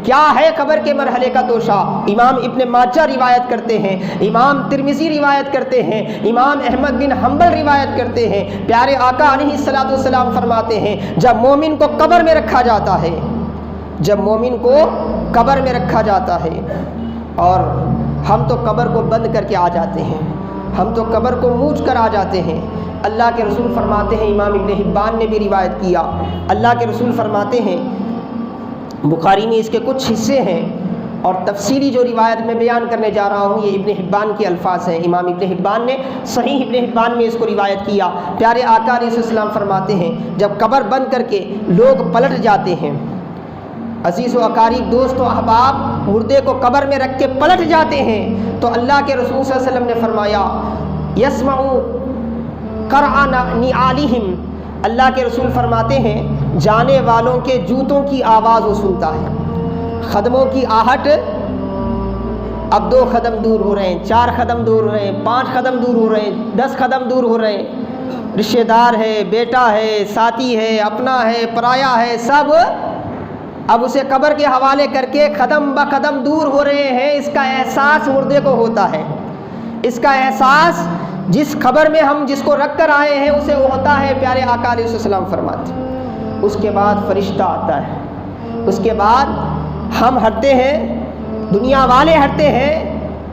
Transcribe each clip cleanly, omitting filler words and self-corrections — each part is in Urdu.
کیا ہے قبر کے مرحلے کا توشہ؟ امام ابن ماجہ روایت کرتے ہیں، امام ترمذی روایت کرتے ہیں، امام احمد بن حنبل روایت کرتے ہیں، پیارے آقا علیہ الصلوۃ والسلام فرماتے ہیں جب مومن کو قبر میں رکھا جاتا ہے، جب مومن کو قبر میں رکھا جاتا ہے، اور ہم تو قبر کو بند کر کے آ جاتے ہیں، ہم تو قبر کو موچ کر آ جاتے ہیں، اللہ کے رسول فرماتے ہیں، امام ابن حبان نے بھی روایت کیا، اللہ کے رسول فرماتے ہیں، بخاری میں اس کے کچھ حصے ہیں اور تفصیلی جو روایت میں بیان کرنے جا رہا ہوں یہ ابن حبان کے الفاظ ہیں، امام ابن حبان نے صحیح ابن حبان میں اس کو روایت کیا، پیارے آقا علیہ السلام فرماتے ہیں جب قبر بند کر کے لوگ پلٹ جاتے ہیں، عزیز و اقارب، دوست و احباب مردے کو قبر میں رکھ کے پلٹ جاتے ہیں، تو اللہ کے رسول صلی اللہ علیہ وسلم نے فرمایا یسمعوا قرع نعالہم، اللہ کے رسول فرماتے ہیں جانے والوں کے جوتوں کی آواز وہ سنتا ہے، قدموں کی آہٹ، اب 2 قدم دور ہو رہے ہیں، 4 قدم دور ہو رہے ہیں، 5 قدم دور ہو رہے ہیں، 10 قدم دور ہو رہے ہیں، رشتہ دار ہے، بیٹا ہے، ساتھی ہے، اپنا ہے، پرایا ہے، سب اب اسے قبر کے حوالے کر کے قدم بہ قدم دور ہو رہے ہیں، اس کا احساس مردے کو ہوتا ہے، اس کا احساس جس قبر میں ہم جس کو رکھ کر آئے ہیں اسے ہوتا ہے، پیارے آقا علیہ السلام فرماتے ہیں۔ اس کے بعد فرشتہ آتا ہے، اس کے بعد ہم ہٹتے ہیں، دنیا والے ہٹتے ہیں،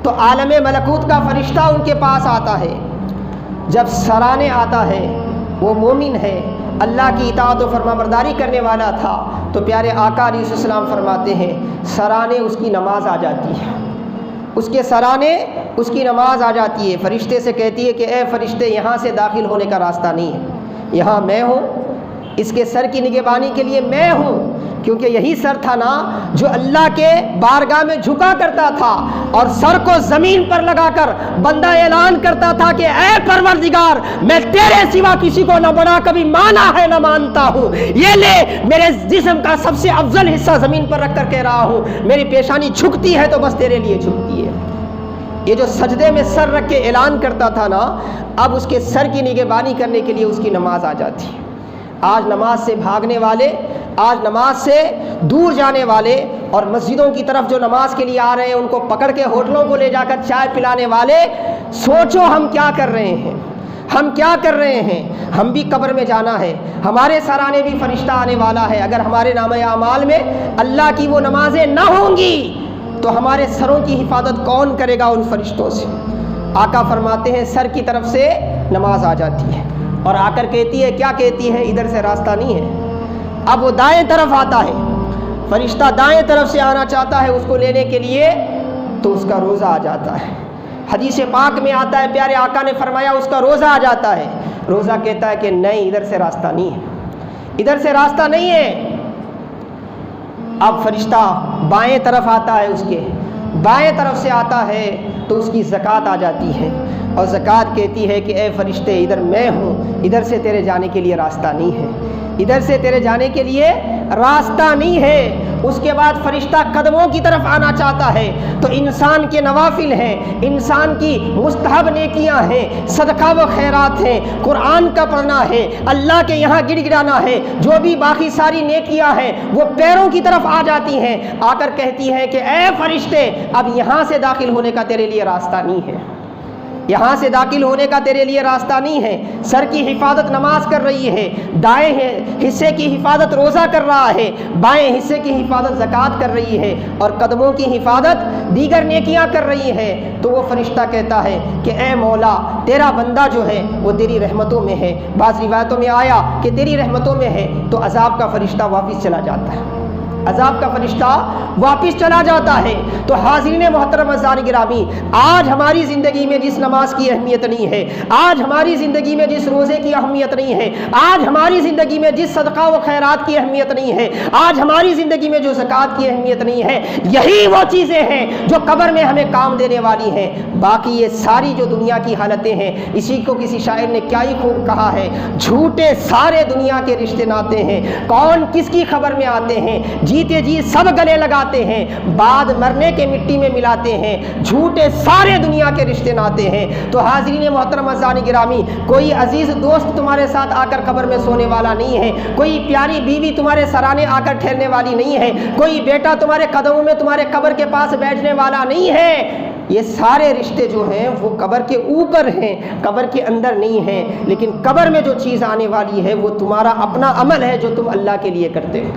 تو عالم ملکوت کا فرشتہ ان کے پاس آتا ہے، جب سرانے آتا ہے، وہ مومن ہے، اللہ کی اطاعت و فرما برداری کرنے والا تھا، تو پیارے آقا علیہ السلام فرماتے ہیں سرانے اس کی نماز آ جاتی ہے، اس کے سرانے اس کی نماز آ جاتی ہے، فرشتے سے کہتی ہے کہ اے فرشتے یہاں سے داخل ہونے کا راستہ نہیں ہے، یہاں میں ہوں، اس کے سر کی نگہبانی کے لیے میں ہوں، کیونکہ یہی سر تھا نا جو اللہ کے بارگاہ میں جھکا کرتا تھا اور سر کو زمین پر لگا کر بندہ اعلان کرتا تھا کہ اے پروردگار میں تیرے سوا کسی کو نہ بڑا کبھی مانا ہے نہ مانتا ہوں، یہ لے میرے جسم کا سب سے افضل حصہ زمین پر رکھ کر کہہ رہا ہوں، میری پیشانی جھکتی ہے تو بس تیرے لیے جھکتی ہے۔ یہ جو سجدے میں سر رکھ کے اعلان کرتا تھا نا، اب اس کے سر کی نگہبانی کرنے کے لیے اس کی نماز آ جاتی ہے۔ آج نماز سے بھاگنے والے، آج نماز سے دور جانے والے اور مسجدوں کی طرف جو نماز کے لیے آ رہے ہیں ان کو پکڑ کے ہوٹلوں کو لے جا کر چائے پلانے والے، سوچو ہم کیا کر رہے ہیں، ہم کیا کر رہے ہیں؟ ہم بھی قبر میں جانا ہے، ہمارے سرانے بھی فرشتہ آنے والا ہے، اگر ہمارے نامہ اعمال میں اللہ کی وہ نمازیں نہ ہوں گی تو ہمارے سروں کی حفاظت کون کرے گا ان فرشتوں سے؟ آقا فرماتے ہیں سر کی طرف سے نماز آ جاتی ہے اور آ کر کہتی ہے، کیا کہتی ہے؟ ادھر سے راستہ نہیں ہے۔ اب وہ دائیں طرف آتا ہے، فرشتہ دائیں طرف سے آنا چاہتا ہے اس کو لینے کے لیے، تو اس کا روزہ آ جاتا ہے۔ حدیث پاک میں آتا ہے، پیارے آقا نے فرمایا اس کا روزہ آ جاتا ہے، روزہ کہتا ہے کہ نہیں، ادھر سے راستہ نہیں ہے، ادھر سے راستہ نہیں ہے۔ اب فرشتہ بائیں طرف آتا ہے، اس کے بائیں طرف سے آتا ہے تو اس کی زکوٰۃ آ جاتی ہے، اور زکوٰۃ کہتی ہے کہ اے فرشتے ادھر میں ہوں، ادھر سے تیرے جانے کے لیے راستہ نہیں ہے، ادھر سے تیرے جانے کے لیے راستہ نہیں ہے۔ اس کے بعد فرشتہ قدموں کی طرف آنا چاہتا ہے تو انسان کے نوافل ہیں، انسان کی مستحب نیکیاں ہیں، صدقہ و خیرات ہیں، قرآن کا پڑھنا ہے، اللہ کے یہاں گڑ گڑانا ہے، جو بھی باقی ساری نیکیاں ہیں وہ پیروں کی طرف آ جاتی ہیں، آ کر کہتی ہیں کہ اے فرشتے اب یہاں سے داخل ہونے کا تیرے لیے راستہ نہیں ہے، یہاں سے داخل ہونے کا تیرے لیے راستہ نہیں ہے۔ سر کی حفاظت نماز کر رہی ہے، دائیں حصے کی حفاظت روزہ کر رہا ہے، بائیں حصے کی حفاظت زکوٰۃ کر رہی ہے، اور قدموں کی حفاظت دیگر نیکیاں کر رہی ہے۔ تو وہ فرشتہ کہتا ہے کہ اے مولا تیرا بندہ جو ہے وہ تیری رحمتوں میں ہے۔ بعض روایتوں میں آیا کہ تیری رحمتوں میں ہے، تو عذاب کا فرشتہ واپس چلا جاتا ہے، عذاب کا فرشتہ واپس چلا جاتا ہے۔ تو حاضرین محترم عزیزان گرامی، آج ہماری زندگی میں جس نماز کی اہمیت نہیں ہے، آج ہماری زندگی میں جس روزے کی اہمیت نہیں ہے، آج ہماری زندگی میں جس صدقہ و خیرات کی اہمیت نہیں ہے، آج ہماری زندگی میں جو زکوٰۃ کی اہمیت نہیں ہے، یہی وہ چیزیں ہیں جو قبر میں ہمیں کام دینے والی ہیں۔ باقی یہ ساری جو دنیا کی حالتیں ہیں، اسی کو کسی شاعر نے کیا ہی خوب کہا ہے، جھوٹے سارے دنیا کے رشتے ناتے ہیں، کون کس کی خبر میں آتے ہیں، جیتے جی سب گلے لگاتے ہیں، بعد مرنے کے مٹی میں ملاتے ہیں، جھوٹے سارے دنیا کے رشتے ناتے ہیں۔ تو حاضرین محترم عزیزان گرامی، کوئی عزیز دوست تمہارے ساتھ آ کر قبر میں سونے والا نہیں ہے، کوئی پیاری بیوی تمہارے سرانے آ کر ٹھہرنے والی نہیں ہے، کوئی بیٹا تمہارے قدموں میں تمہارے قبر کے پاس بیٹھنے والا نہیں ہے۔ یہ سارے رشتے جو ہیں وہ قبر کے اوپر ہیں، قبر کے اندر نہیں ہیں۔ لیکن قبر میں جو چیز آنے والی ہے وہ تمہارا اپنا عمل ہے جو تم اللہ کے لیے کرتے ہو۔